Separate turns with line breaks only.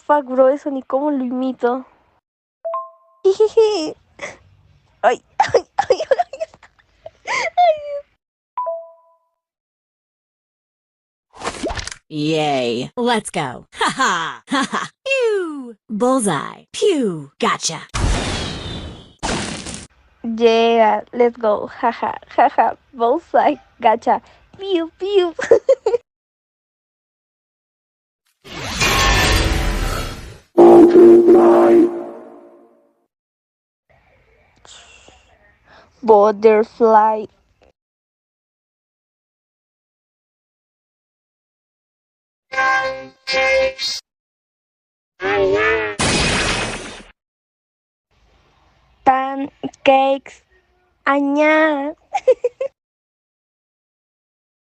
fuck, bro, eso ni cómo lo imito. Jejeje. Ay, ay, ay,
Yay. Let's go. Ha ha. Ha ha. Pew. Bullseye. Pew. Gotcha.
yeah, let's go. Haha, haha, bullseye, gotcha. Pew, pew. Butterfly. Pancakes. Añá.